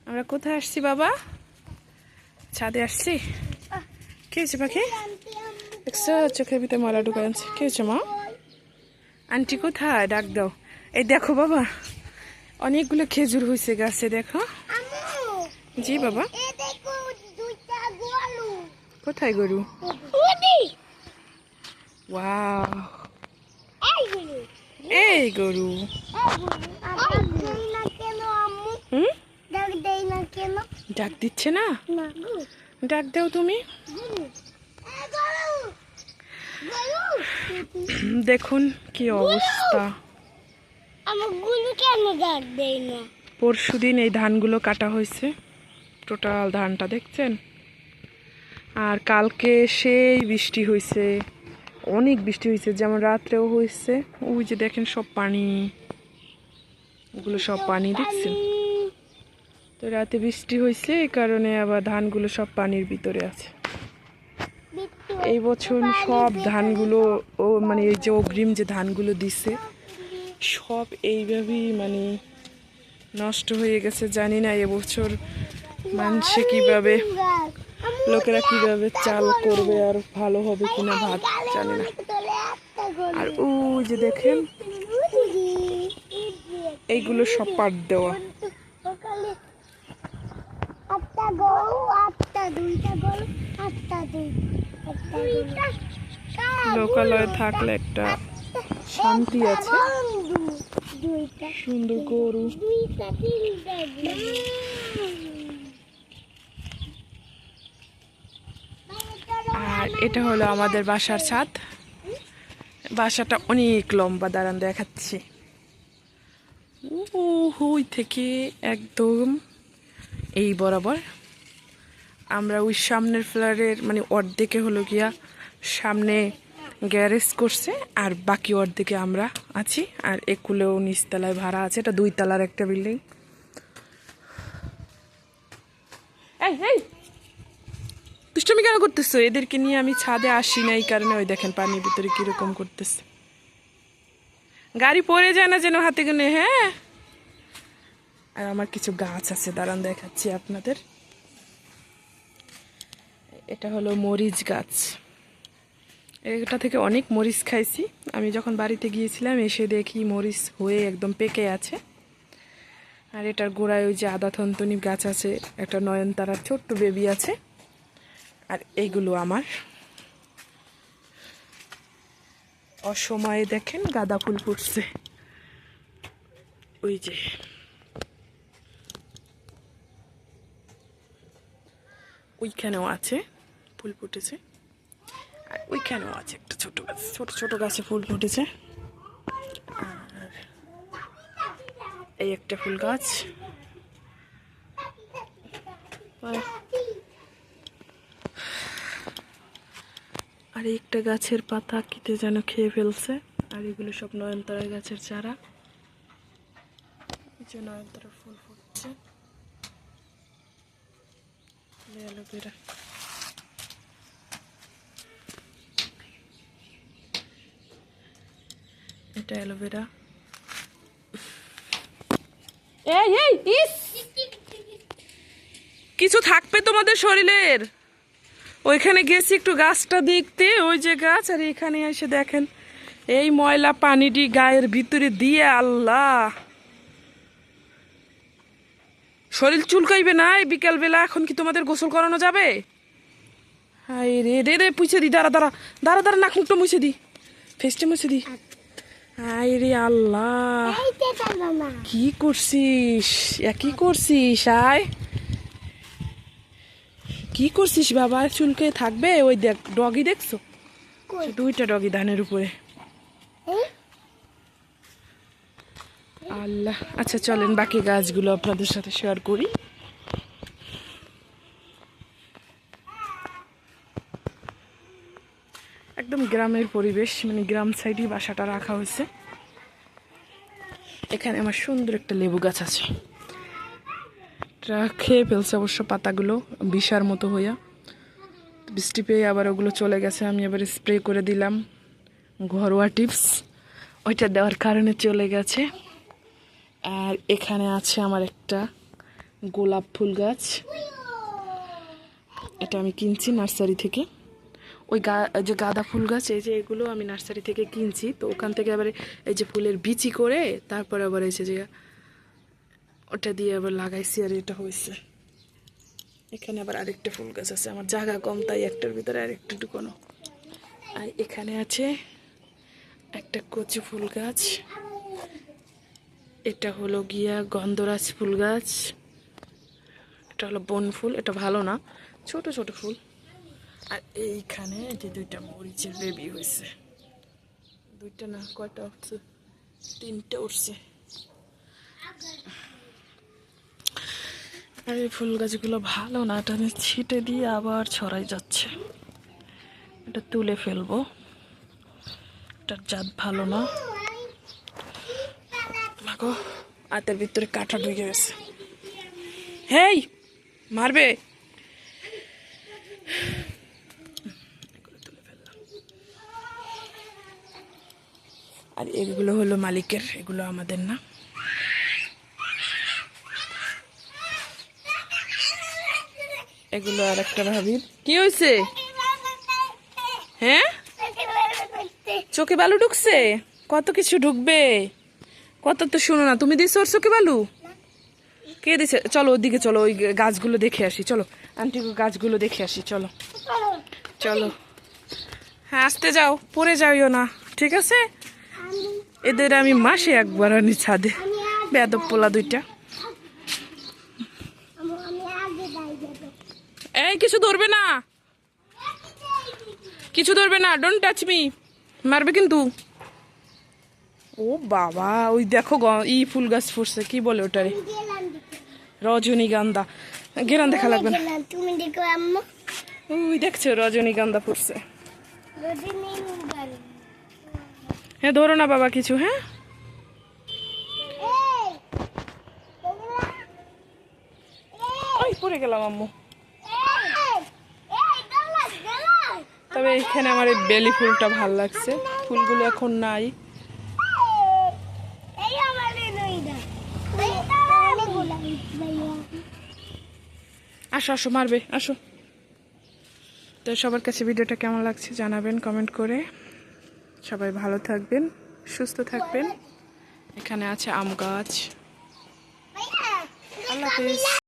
আমরা কোথায় আসছি বাবা? ছাদে আসছি। কি হয়েছে পাখি? দেখছো চোখের ভিতরে ময়লা ঢুকে আনছে। কি হয়েছে মা? আন্টি কোথায়? ডাক দাও। এই দেখো বাবা, অনেকগুলো খেজুর হয়েছে গাছে, দেখো। জি বাবা। কোথায় গরু? ওয়াও, এই গরু। ডাক দিচ্ছে না? ডাক দাও তুমি। দেখুন কি অবস্থা। পরশুদিন এই ধানগুলো কাটা হয়েছে, টোটাল ধানটা দেখছেন। আর কালকে সেই বৃষ্টি হয়েছে, অনেক বৃষ্টি হয়েছে, যেমন রাত্রেও হয়েছে। ওই যে দেখেন সব পানি, ওগুলো সব পানি দেখছেন তো। রাতে বৃষ্টি হয়েছে, এই কারণে আবার ধানগুলো সব পানির ভিতরে আছে। এই বছর সব ধানগুলো মানে এই যে অগ্রিম যে ধানগুলো দিছে সব এইভাবেই মানে নষ্ট হয়ে গেছে। জানি না এবছর মানুষে কিভাবে, লোকেরা কিভাবে চাল করবে, আর ভালো হবে কিনা ভাত জানি না। আর ওই যে দেখেন এইগুলো সব পাট দেওয়া। লোকালয়ে থাকলে একটা শান্তি আছে। সুন্দর গরু। আর এটা হলো আমাদের বাসার ছাদ। বাসাটা অনেক লম্বা, দাঁড়ান দেখাচ্ছি। ওই থেকে একদম এই বরাবর। আমরা ওই সামনের ফ্লোরের মানে অর্ধেকে হলো গিয়া সামনে গ্যারেজ করছে, আর বাকি অর্ধেকে আমরা আছি। আর একুলেও নিচতলায় ভাড়া আছে, এটা 2 তলার একটা বিল্ডিং। এই দুষ্টমি কেন করতেছো? এদেরকে নিয়ে আমি ছাদে আসি না, এই কারণে। ওই দেখেন পানির ভিতরে কিরকম করতেছে। গাড়ি পড়ে যায় না যেন হাতে গুনে। হ্যাঁ, আর আমার কিছু গাছ আছে, দাঁড়ান দেখাচ্ছি আপনাদের। এটা হলো মরিচ গাছ। এটা থেকে অনেক মরিচ খাইছি। আমি যখন বাড়িতে গিয়েছিলাম এসে দেখি মরিচ হয়ে একদম পেকে আছে। আর এটার গোড়ায় ওই যে আদা থন্তনি গাছ আছে, একটা নয়নতারার ছোট্ট বেবি আছে। আর এইগুলো আমার। অসময়ে দেখেন গাঁদা ফুল ফুটছে, ওই যে। ওইখানেও আছে ফুল ফুটেছে, আর ওইখানেও আছে একটা ছোট গাছ, ছোট ছোট গাছে ফুল ফুটেছে। আর এই একটা ফুল গাছ। আর একটা গাছের পাতা কিতে যেন খেয়ে ফেলছে। আর এগুলো সব নয়নতারা গাছের চারা। এই যে নয়নতারা ফুল ফুটছে। অ্যালোভেরা। এটা অ্যালোভেরা। কিছু থাকবে তোমাদের শরীরের। ওইখানে গেছি একটু গাছটা দেখতে, ওই যে গাছ। আর এখানে এসে দেখেন এই ময়লা পানিটি গায়ের ভিতরে দিয়ে, আল্লাহ, শরীর চুলকাইবে না এই বিকালবেলা? এখন কি তোমাদের গোসল করানো যাবে? হাই রে রে রে, পুছে দি, দাঁড়া দাঁড়া দাঁড়া দাঁড়া, নাক মুখটা মুছে দি, ফেসটা মুছে দি। হাই রে আল্লাহ, কি করছিস? কি করছিস? আয়, কি করছিস বাবা? চুলকে থাকবে? ওই দেখ ডগি, দেখছো? 2টা ডগি ধানের উপরে। আল্লাহ। আচ্ছা চলেন বাকি গাছগুলো আপনাদের সাথে শেয়ার করি। একদম গ্রামের পরিবেশ, মানে গ্রাম সাইডে বাসাটা রাখা হয়েছে। এখানে আমার সুন্দর একটা লেবু গাছ আছে। খেয়ে ফেলছে অবশ্য পাতাগুলো বিষার মতো হইয়া। বৃষ্টি পেয়ে আবার ওগুলো চলে গেছে। আমি এবার স্প্রে করে দিলাম, ঘরোয়া টিপস, ওইটা দেওয়ার কারণে চলে গেছে। আর এখানে আছে আমার একটা গোলাপ ফুল গাছ, এটা আমি কিনছি নার্সারি থেকে। ওই যে গাঁদা ফুল গাছ, এই যে এগুলো আমি নার্সারি থেকে কিনছি। তো ওখান থেকে আবার এই যে ফুলের বিচি করে তারপরে আবার এসে যে ওটা দিয়ে আবার লাগাইছি, আর এটা হয়েছে। এখানে আবার আরেকটা ফুল গাছ আছে, আমার জায়গা কম তাই একটার ভিতরে আরেকটা ঢুকানো। আর এখানে আছে একটা কচু ফুল গাছ, এটা হলো গিয়া গন্ধরাজ ফুল গাছ, এটা হলো বন ফুল, এটা ভালো না, ছোট ছোট ফুল। আর এইখানে যে দুইটা মরিচের বেবি হয়েছে, দুইটা না কয়টা উঠছে, তিনটা উঠছে। আর এই ফুল গাছগুলো ভালো না, এটা আমি ছিটে দিয়ে আবার ছড়াই যাচ্ছে, এটা তুলে ফেলবো, এটার জাত ভালো না। মাগো হাতের ভিতরে কাঁটা ঢুকে গেছে, হেই মারবে। আর এগুলো হলো মালিকের, এগুলো আমাদের না। এগুলো আর একটা ভাবির। কি হয়েছে? হ্যাঁ, চোখে বালু ঢুকছে? কত কিছু ঢুকবে, কত তো শুনো না। তুমি দিছো ওর চোখে বালু? কে দিছে? চলো ওদিকে চলো, ওই গাছগুলো দেখে আসি, চলো আন্টি গাছগুলো দেখে আসি, চলো চলো। হ্যাঁ আসতে যাও, পড়ে যাইও না, ঠিক আছে? এদের আমি মাসে একবার আনি ছাদে, বেয়াদব পোলা দুইটা। এই কিছু ধরবে না, কিছু ধরবে না, ডোন্ট টাচ মি, মারবে কিন্তু। ও বাবা, ওই দেখো ই ফুল গাছ ফুটছে, কি বলে ওটারে? রজনীগন্ধা। গেরান দেখা লাগবে না, ওই দেখছো রজনীগন্ধা ফুটছে। হ্যাঁ ধরো না বাবা কিছু, হ্যাঁ ওই পড়ে গেলাম আম্মু। তবে এখানে আমার এই বেলি ফুলটা ভাল লাগছে, ফুলগুলো এখন নাই। আসো আসো, মারবে আসো। তো সবার কাছে ভিডিওটা কেমন লাগছে জানাবেন কমেন্ট করে। সবাই ভালো থাকবেন, সুস্থ থাকবেন। এখানে আছে আম গাছ। আল্লাহ হাফেজ।